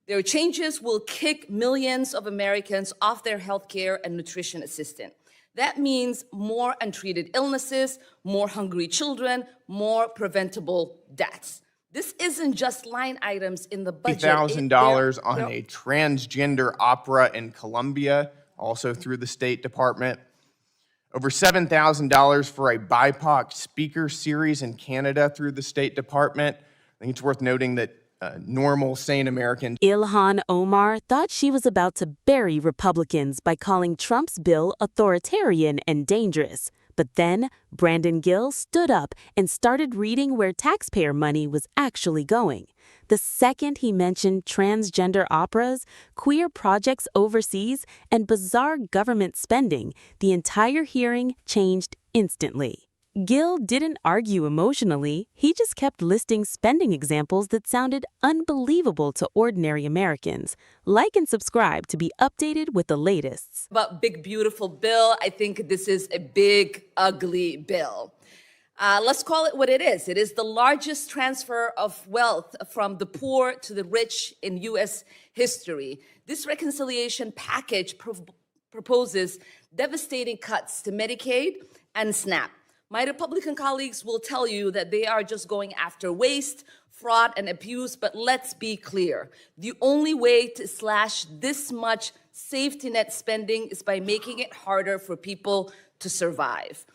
Their changes will kick millions of Americans off their healthcare and nutrition assistance. That means more untreated illnesses, more hungry children, more preventable deaths. This isn't just line items in the budget. $50,000 on a transgender opera in Colombia, also through the State Department. Over $7,000 for a BIPOC speaker series in Canada through the State Department. I think it's worth noting that normal, sane Americans. Ilhan Omar thought she was about to bury Republicans by calling Trump's bill authoritarian and dangerous. But then Brandon Gill stood up and started reading where taxpayer money was actually going. The second he mentioned transgender operas, queer projects overseas, and bizarre government spending, the entire hearing changed instantly. Gill didn't argue emotionally, he just kept listing spending examples that sounded unbelievable to ordinary Americans. Like and subscribe to be updated with the latest. About big, beautiful bill, I think this is a big, ugly bill. Let's call it what it is. It is the largest transfer of wealth from the poor to the rich in U.S. history. This reconciliation package proposes devastating cuts to Medicaid and SNAP. My Republican colleagues will tell you that they are just going after waste, fraud, and abuse, but let's be clear. The only way to slash this much safety net spending is by making it harder for people to survive.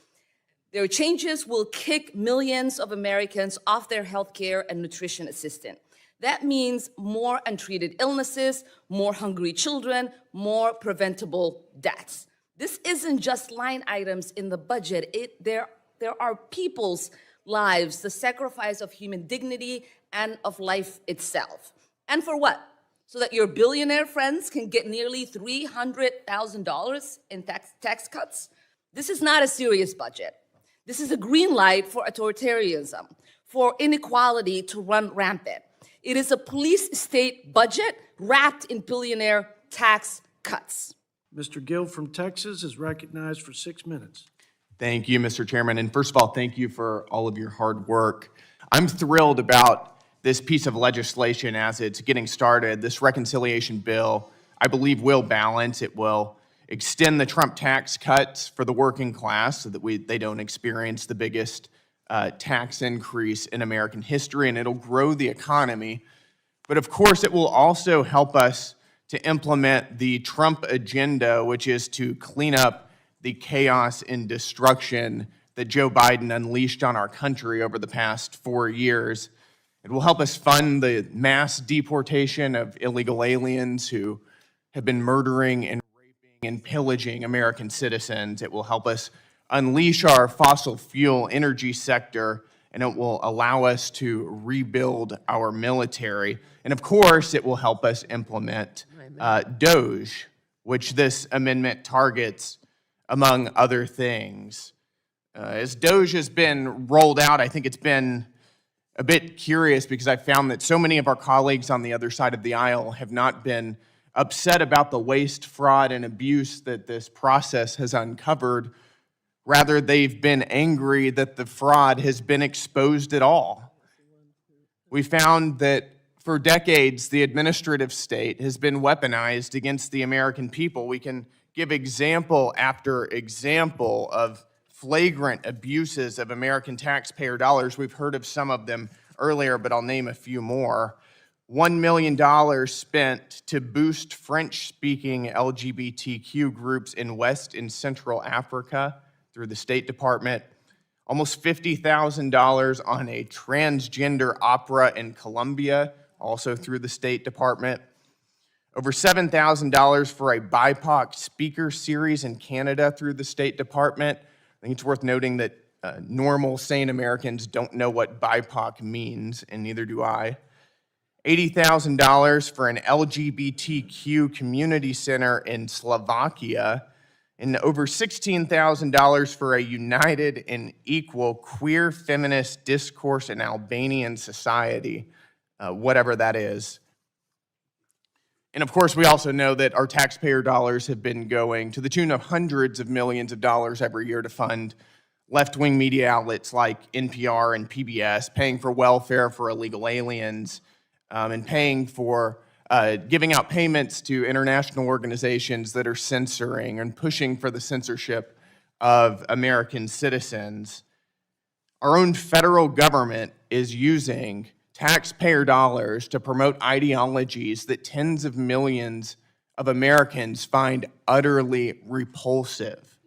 Their changes will kick millions of Americans off their healthcare and nutrition assistance. That means more untreated illnesses, more hungry children, more preventable deaths. This isn't just line items in the budget. There are people's lives, the sacrifice of human dignity and of life itself. And for what? So that your billionaire friends can get nearly $300,000 in tax cuts? This is not a serious budget. This is a green light for authoritarianism, for inequality to run rampant. It is a police state budget wrapped in billionaire tax cuts. Mr. Gill from Texas is recognized for 6 minutes. Thank you, Mr. Chairman. And first of all, thank you for all of your hard work. I'm thrilled about this piece of legislation as it's getting started. This reconciliation bill, I believe, will balance. It will extend the Trump tax cuts for the working class so that they don't experience the biggest tax increase in American history, and it'll grow the economy. But of course, it will also help us to implement the Trump agenda, which is to clean up the chaos and destruction that Joe Biden unleashed on our country over the past 4 years. It will help us fund the mass deportation of illegal aliens who have been murdering and raping and pillaging American citizens. It will help us unleash our fossil fuel energy sector, and it will allow us to rebuild our military. And of course, it will help us implement DOGE, which this amendment targets, among other things. As DOGE has been rolled out, I think it's been a bit curious because I found that so many of our colleagues on the other side of the aisle have not been upset about the waste, fraud, and abuse that this process has uncovered. Rather, they've been angry that the fraud has been exposed at all. We found that for decades, the administrative state has been weaponized against the American people. We can give example after example of flagrant abuses of American taxpayer dollars. We've heard of some of them earlier, but I'll name a few more. $1 million spent to boost French-speaking LGBTQ groups in West and Central Africa through the State Department. Almost $50,000 on a transgender opera in Colombia, also through the State Department. Over $7,000 for a BIPOC speaker series in Canada through the State Department. I think it's worth noting that normal, sane Americans don't know what BIPOC means, and neither do I. $80,000 for an LGBTQ community center in Slovakia, and over $16,000 for a united and equal queer feminist discourse in Albanian society, whatever that is. And of course, we also know that our taxpayer dollars have been going to the tune of hundreds of millions of dollars every year to fund left-wing media outlets like NPR and PBS, paying for welfare for illegal aliens, and paying for giving out payments to international organizations that are censoring and pushing for the censorship of American citizens. Our own federal government is using taxpayer dollars to promote ideologies that tens of millions of Americans find utterly repulsive.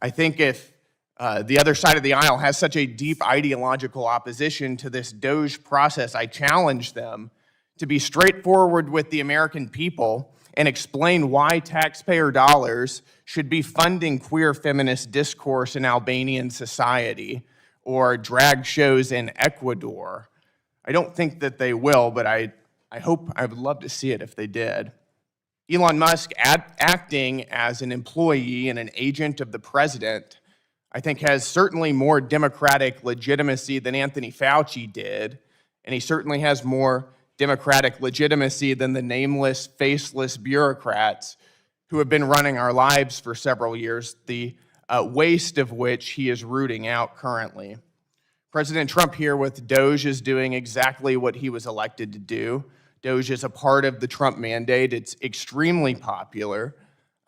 I think if the other side of the aisle has such a deep ideological opposition to this DOGE process, I challenge them to be straightforward with the American people and explain why taxpayer dollars should be funding queer feminist discourse in Albanian society or drag shows in Ecuador. I don't think that they will, but I would love to see it if they did. Elon Musk acting as an employee and an agent of the president, I think has certainly more democratic legitimacy than Anthony Fauci did, and he certainly has more democratic legitimacy than the nameless, faceless bureaucrats who have been running our lives for several years, the waste of which he is rooting out currently. President Trump here with DOGE is doing exactly what he was elected to do. DOGE is a part of the Trump mandate. It's extremely popular.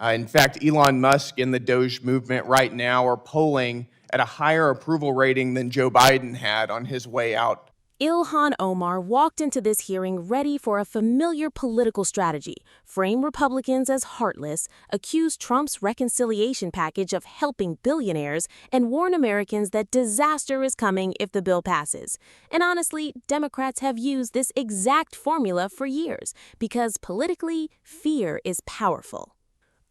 In fact, Elon Musk and the DOGE movement right now are polling at a higher approval rating than Joe Biden had on his way out. Ilhan Omar walked into this hearing ready for a familiar political strategy: frame Republicans as heartless, accuse Trump's reconciliation package of helping billionaires, and warn Americans that disaster is coming if the bill passes. And honestly, Democrats have used this exact formula for years because politically, fear is powerful.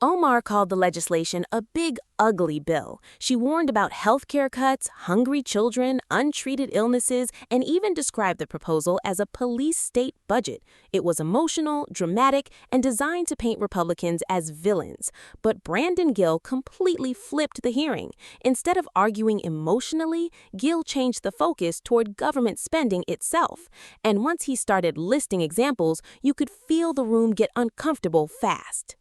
Omar called the legislation a big, ugly bill. She warned about health care cuts, hungry children, untreated illnesses, and even described the proposal as a police state budget. It was emotional, dramatic, and designed to paint Republicans as villains. But Brandon Gill completely flipped the hearing. Instead of arguing emotionally, Gill changed the focus toward government spending itself. And once he started listing examples, you could feel the room get uncomfortable fast.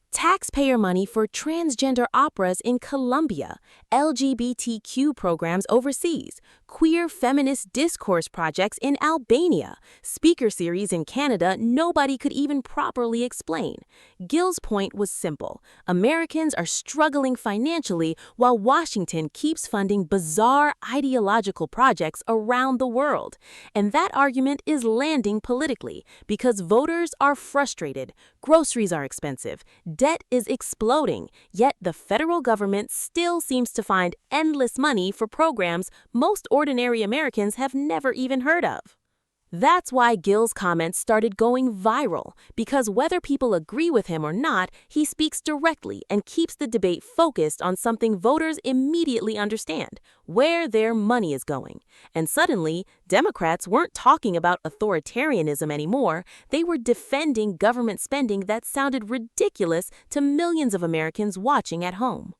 Taxpayer money for transgender operas in Colombia, LGBTQ programs overseas, queer feminist discourse projects in Albania, speaker series in Canada nobody could even properly explain. Gill's point was simple: Americans are struggling financially while Washington keeps funding bizarre ideological projects around the world. And that argument is landing politically because voters are frustrated, groceries are expensive, debt is exploding, yet the federal government still seems to find endless money for programs most ordinary Americans have never even heard of. That's why Gill's comments started going viral, because whether people agree with him or not, he speaks directly and keeps the debate focused on something voters immediately understand: where their money is going. And suddenly, Democrats weren't talking about authoritarianism anymore. They were defending government spending that sounded ridiculous to millions of Americans watching at home.